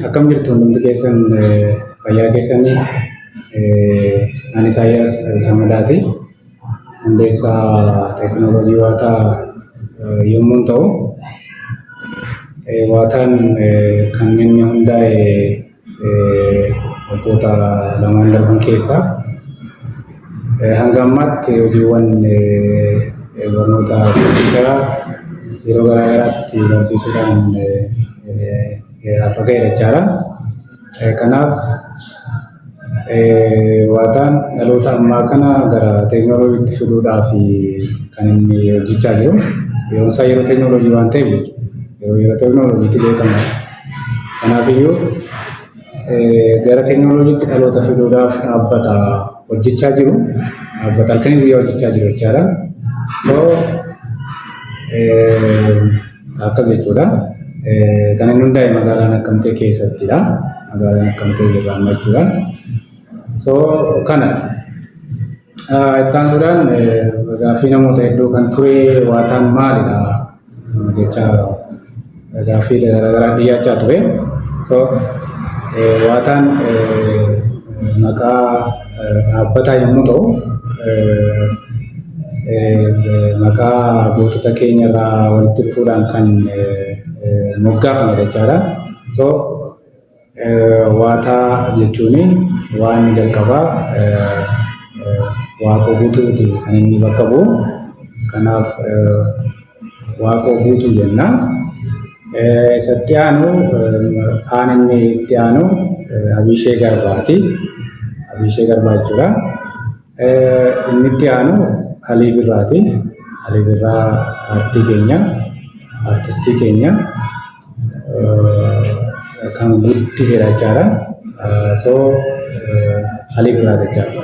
Akkam jirtu hundi keessan fayyaa keessanii ani Isaayyaas Jamadaati. Hundeessaa teekinooloojii waataa yommuu ta'u, waataan kan inni hundaa'e waggoota lamaan darban keessa hanga ammaatti hojiiwwan barnoota kompiitaraa yeroo garaa garaatti barsiisuudhaan akka ga'e jechaadha. Kanaaf waataan dhaloota ammaa kana gara teekinooloojiitti fiduudhaaf kan inni hojjechaa jiru. Yeroon isaa yeroo teekinooloojii waan ta'eef yeroo teekinooloojiitti beekama. Kanaafiyyuu gara teekinooloojiitti dhaloota fiduudhaaf dhaabbata hojjechaa jiru. Dhaabbata halkanii guyyaa hojjechaa jiru jechaadha. Akkas jechuudha. Kan inni hundaa'e magaalaa Naqqamtee keessattidha. Magaalaa Naqqamtee irraa jechuudha. Kana itti aansuudhaan gaaffii namoota hedduu kan ture waataan maalidha jecha gaaffii garaagaraa dhiyaachaa ture. Waataan maqaa dhaabbataa yommuu ta'u, maqaa gootota keenya irraa walitti dhufuudhaan kan moggaafame jechaadha. Waataa jechuun waan jalqabaa waaqoo guutuuti kan inni bakka bu'u. Kanaaf waaqoo guutuu jenna. Isatti aanu inni itti aanu Abishee Garbaati. Abishee Garbaa jechuudha. Inni itti aanu Alii Birraati. Alii Birraa artistii keenya kan guddiseera jechaadha. Alii Birraa jechaadha.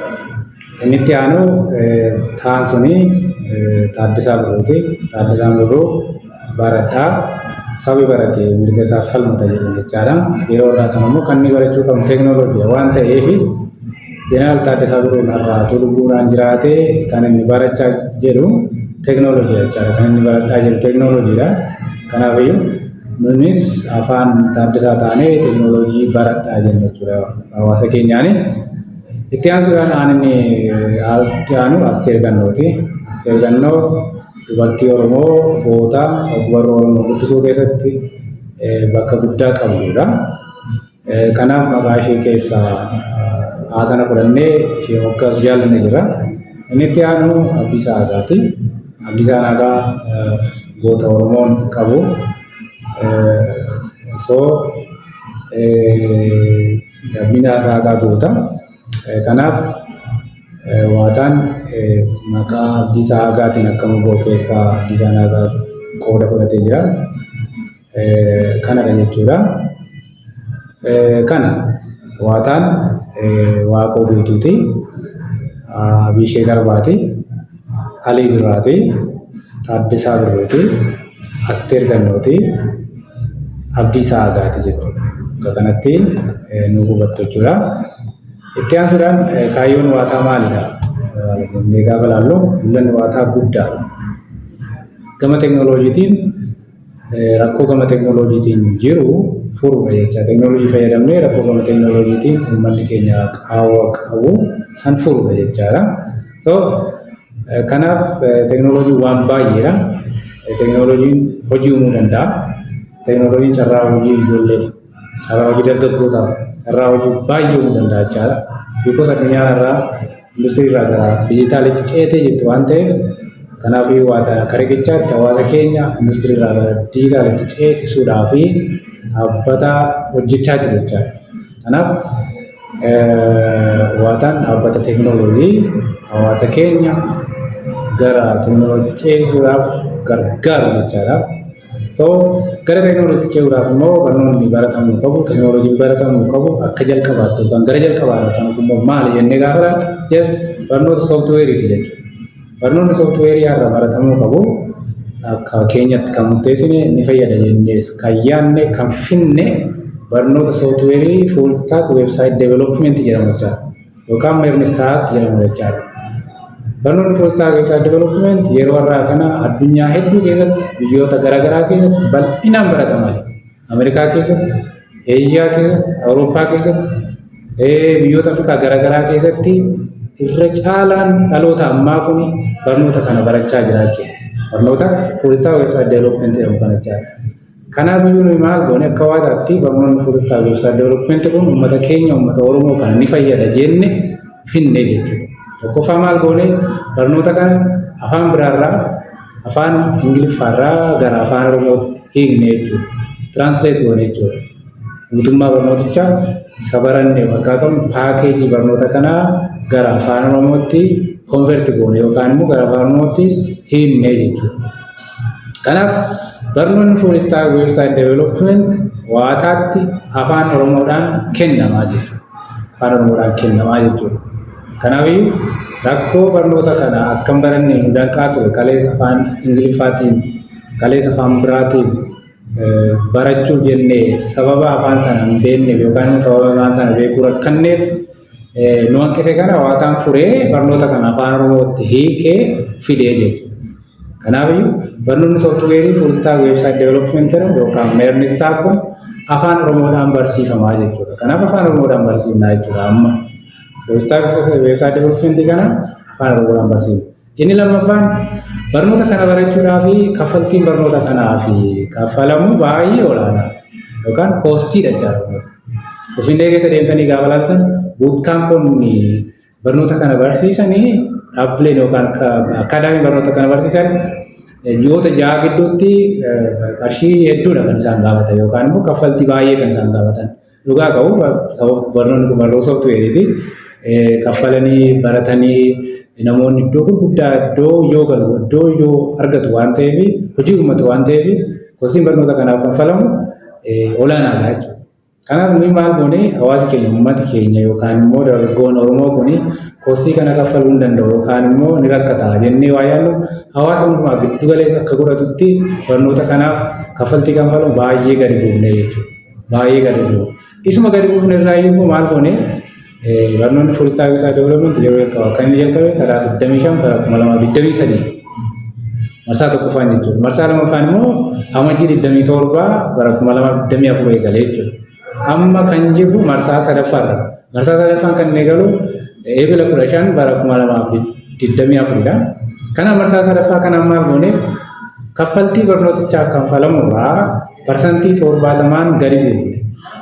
Inni itti aanu Taansuni Taaddasaa Birruuti. Taaddasaan Birruu baradhaa sabi barate mirga isaa falmata jedhan jechaadha. Yeroo irraa kan immoo kan inni barachuu qabu teekinooloojii waan ta'eef Jeneraal Taaddasaa Birruun irraa lubbuudhaan jiraatee kan inni barachaa jedhu teekinooloojii jechaadha. Kan inni baradhaa jedhu teekinooloojiidha. Kanaafiyyuu nunis afaan Taaddasaa taanee teekinooloojii baradhaa jenna jechuudha hawaasa keenyaani. Itti aansuudhaan inni itti aanu Asteer Gannooti. Asteer Gannoo dubartii Oromoo goota ogbarruu Oromoo guddisuu keessatti bakka guddaa qabdudha. Kanaaf maqaa ishee keessaa haasana fudhannee ishee moggaasu jaallanne jira. Inni itti aanu Abdiisaa Aagaati. Abdiisaan Aagaa goota Oromoon qabu. Abdiisaa Aagaa goota. Kanaaf waataan maqaa Abdiisaa Aagaatiin akka moggoo keessaa Abdiisaan Aagaa qooda fudhatee jira. Kanadha jechuudha. Kana waataan waaqoo guutuuti. Abishee Garbaati. Alii Birraati. Taaddasaa Birruuti. Asteer Gannooti. Abdiisaa Aagaati jechuudha. Akka kanatti nu hubattu jechuudha. Itti aansuudhaan kaayyoon waataa maalidha? Jennee gaafa ilaallu mul'anni waataa guddaadha. Gama teekinooloojiitiin rakkoo gama teekinooloojiitiin jiru furuudha jecha. Teekinooloojii fayyadamnee rakkoo gama teekinooloojiitiin uummanni keenya qaawwa qabu san furuudha jechaadha. Kanaaf teekinooloojiin waan baay'eedha. Teekinooloojiin hojii uumuu danda'a. Teekinooloojiin carraa hojii ijoolleef, carraa hojii dargaggootaaf, carraa hojii baay'ee uumuu danda'a jechaadha. Bikoos addunyaan irraa industirii irraa gara dijitaalitti ceetee jirti waan ta'eef kanaaf waataan akka riqichaatti hawaasa keenya industirii irraa gara dijitaalitti ceesisuudhaa fi dhaabbata hojjechaa jiru jechaadha. Kanaaf waataan dhaabbata teekinooloojii hawaasa keenya gara teekinooloojii ceesisuudhaaf gargaaru jechaadha. Gara teekinooloojiitti ce'uudhaaf immoo barnoonni baratamuu qabu, teekinooloojiin baratamuu qabu akka jalqabaatti yookaan gara jalqabaatti kan immoo maali jennee gaafa barnoota sooftiweeriiti jechuudha. Barnoonni sooftiweerii har'a baratamuu qabu akka keenyatti kan murteessine ni fayyada jennees kan yaadne kan finne barnoota sooftiweerii fuul stack website development jedhamu jechaadha. Yookaan meerni stack jedhamu jechaadha. Barnoonni full-stack website development yeroo har'aa kana addunyaa hedduu keessatti biyyoota garaagaraa keessatti bal'inaan baratamaa jira. Ameerikaa keessatti, Eeshiyaa keessatti, Awurooppaa keessatti, biyyoota Afrikaa garaagaraa keessatti irra caalaan dhaloota ammaa kun barnoota kana barachaa jira jechuudha. Barnoota full-stack website development jedhamu barachaa jira. Kanaaf iyyuu nuyi maal goone akka waadaatti barnoonni full-stack website development kun uummata keenya uummata Oromoo kana ni fayyada jenne finne jechuudha. Tokkoffaa maal goone barnoota kana afaan biraarraa afaan Ingiliffaarraa gara afaan Oromootti hiikne jechuudha. Translate goone jechuudha. Guutummaa barnootichaa isa barannee fakkaatamu paakeejii barnoota kanaa gara afaan Oromootti convert goone yookaan immoo gara afaan Oromootti hiikne jechuudha. Kanaaf barnoonni full-stack website development waataatti afaan Oromoodhaan kennamaa jechuudha. Afaan Oromoodhaan kennamaa jechuudha. Kanaafuu rakkoo barnoota kana akkam baranne nu danqaa ture kaleessa afaan Ingiliffaatiin kaleessa afaan biraatiin barachuuf jennee sababa afaan sana hin beekne yookaan sababa afaan sana beekuu rakkanneef nu hanqise kana waataan furee barnoota kana afaan Oromootti hiikee fidee jechuudha. Kanaafuu barnoonni sooftiweerii full-stack website development yookaan meernistaa kun afaan Oromoodhaan barsiifamaa jechuudha. Kanaaf afaan Oromoodhaan barsiifnaa jechuudha amma. Full-stack website development kana afaan Oromoodhaan barsiifna. Inni lammaffaan barnoota kana barachuudhaaf kaffaltiin barnoota kanaaf kaffalamu baay'ee olaanaa yookaan koostiidha jechuudha. Finfinnee keessa deemtanii gaafa laaltan bootkaampoonni barnoota kana barsiisanii dhaabbileen yookaan akaadaamii barnoota kana barsiisan ji'oota 6 gidduutti qarshii hedduudha kan isaan gaafatan yookaan immoo kaffaltii baay'ee kan isaan gaafatan. Dhugaa qabu sababa barnoonni kun barnoota sooftiweeriiti. Kaffalanii baratanii namoonni iddoo gurguddaa iddoo yoo galu iddoo yoo argatu waan ta'eef hojii uummatu waan ta'eef kostiin barnoota kanaaf kaffalamu olaanaadha jechuudha. Kanaaf nuyi maal goone hawaasi keenya uummati keenya yookaan immoo dargaggoon Oromoo kuni kostii kana kaffaluu hin danda'u yookaan immoo ni rakkata jennee waa yaallu hawaasa hundumaa giddu galeessa akka godhatutti barnoota kanaaf kaffaltii kaffalamu baay'ee gadi buufne jechuudha. Baay'ee gadi buufne. Isuma gadi buufne irraa iyyuu maal goone barnoonni full-stack website development yeroo jalqaba kan inni jalqabe 25/2023 marsaa tokkoffaan jechuudha. Marsaa lammaffaan immoo amajjii 27 bara 2024 eegalee jechuudha. Amma kan jiru marsaa sadaffaarra. Marsaa sadaffaan kan eegalu eebila 15 bara 2024dha. Kana marsaa sadaffaa kana maal goone kaffaltii barnootichaa kanfalamurraa parsantii 70 gadi buufne.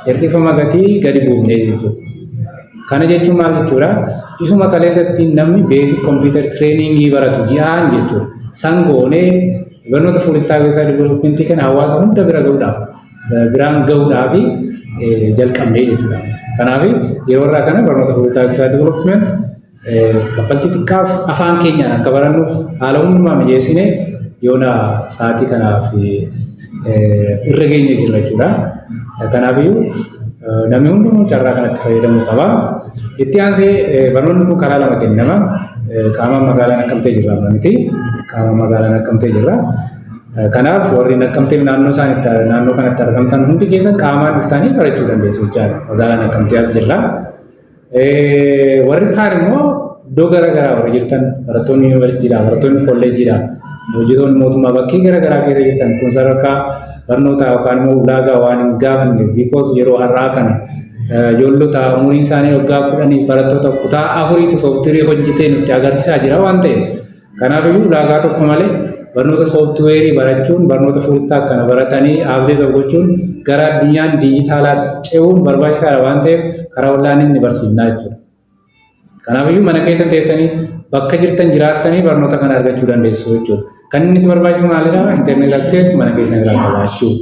Hir'ifama gatii gadi buufne jechuudha. Kana jechuun maal jechuudha? Isuma kaleessatti namni basic computer training baratu ji'aan jechuudha. San goonee barnoota full-stack website development kana hawaasa hunda biraan gahuudhaaf jalqabnee jechuudha. Kanaaf yeroo irraa kana barnoota full-stack website development kaffaltii xiqqaaf afaan keenyaan akka barannuuf haala hundumaa mijeessine yoona sa'aatii kanaaf irra geenye jirra jechuudha. Kanaafiyyuu namni hundumuu carraa kanatti fayyadamuu qaba. Itti aansee barnoonni kun karaa lama kennama. Qaama magaalaa Naqqamtee jirra miti. Qaama magaalaa Naqqamtee jirra. Kanaaf warri Naqqamtee naannoo kanatti argamtan hundi keessan qaamaan dhuftanii barachuu dandeessu jechaadha. Magaalaa Naqqamtee as jirra. Warri kaan immoo iddoo garaagaraa warri jirtan barattoonni yuunivarsiitiidhaa, barattoonni kolleejjiidhaa, hojjetoonni mootummaa bakkee garaagaraa keessa jirtan kun sadarkaa barnoota yookaan immoo ulaagaa waan hin gaafanne because yeroo har'aa kana ijoollota umuriin isaanii waggaa 10 barattoota kutaa 4tu sooftiweerii hojjetee nutti agarsiisaa jira waan ta'eef kanaafiyyuu ulaagaa tokko malee barnoota sooftiweerii barachuun barnoota full-stack kana baratanii abdii gochuun gara addunyaan diijitaalaatti ce'uun barbaachisaadha waan ta'eef karaa onlaayinii ni barsiifnaa jechuudha. Kanaafiyyuu mana keessan teessanii bakka jirtan jiraattanii barnoota kana argachuu dandeessu jechuudha. Kan inni si barbaachisu maalidha? Internet access mana keessan irraa qabaachuu.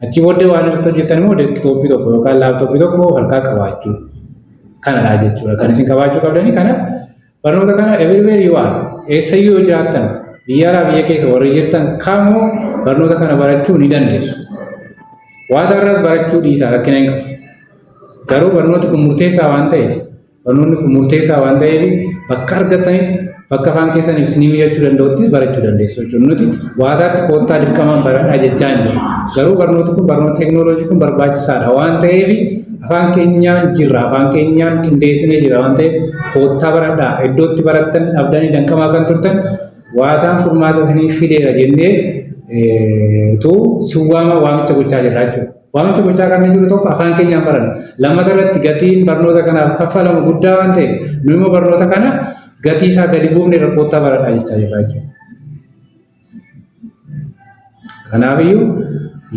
Achi booddee waan irratti hojjetan immoo deeskitooppii tokko yookaan laaptooppii tokko harkaa qabaachuu. Kanadha jechuudha. Kan isin qabaachuu qabdanii kana barnoota kana everywhere you are eessayyuu yoo jiraattan biyya alaa biyya keessa warri jirtan kamuu barnoota kana barachuu ni dandeessu. Waan irraas barachuu dhiisaa rakkina hin qabu. Garuu barnooti kun murteessaa waan ta'eef barnoonni kun murteessaa waan ta'eef bakka argatanitti bakka afaan keessaniif isinii mijaachuu danda'utti barachuu dandeessu jechuudha. Nuti waataatti koottaa dirqamaan baradhaa jechaa hin jiru. Garuu barnooti kun barnoota teekinooloojii kun barbaachisaadha waan ta'eef afaan keenyaan jirra afaan keenyaan qindeessinee jira waan ta'eef koottaa baradhaa iddootti barattan dhabdanii danqamaa kan turtan waataan furmaata isinii fideera jennee tu siwaama waamicha gochaa jirra jechuudha. Waamicha gochaa kan jiru tokko afaan keenyaan baranna. Lammata irratti gatiin barnoota kanaaf kaffalamu guddaa waan ta'eef nu immoo barnoota kana gatii isaa gadi buufnee rakkoottaa baradhaa jechaa jirra jechuudha. Kanaafiyyuu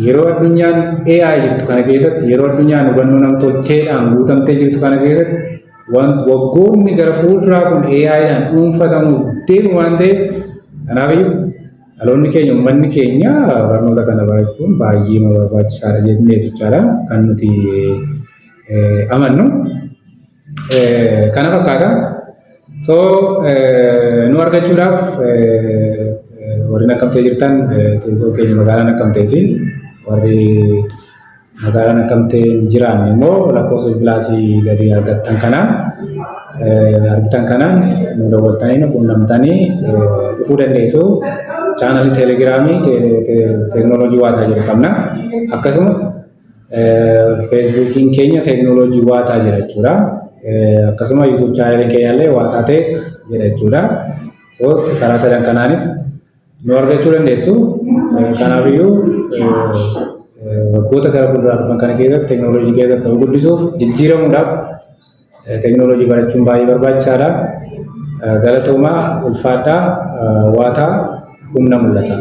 yeroo addunyaan AI jirtu kana keessatti yeroo addunyaan hubannoo namtolcheedhaan guutamtee jirtu kana keessatti waggoonni gara fuulduraa kun AI'dhaan dhuunfatamuuf deemu waan ta'eef kanaafiyyuu dhaloonni keenya uummanni keenya barnoota kana barachuun baay'ee barbaachisaadha jennee jechaadha kan nuti amannu. Kana fakkaata. So nu argachuudhaaf warri Naqqamtee jirtan teessoo keenya magaalaa Naqqamteeti. Warri magaalaa Naqqamtee jiran immoo lakkoofsa bilbilaasii gadi argitan kanaan nu daawwattanii quunnamtanii dhufuu dandeessu. Chaanalii teelegiraamii teekinooloojii waataa jedhu qabna. Akkasuma feesbuukiin keenya teekinooloojii waataa jedha jechuudha. Akkasuma yuutuub chaanalii keenyallee waataa teek jedha jechuudha. So karaa sadan kanaanis nu argachuu dandeessu. Kanaafiyyuu waggoota gara fuulduraa dhufan kana keessatti teekinooloojii keessatti ta'uu guddisuuf jijjiiramuudhaaf teekinooloojii barachuun baay'ee barbaachisaadha. Galatoomaa ulfaadhaa waataa humna mul'ata.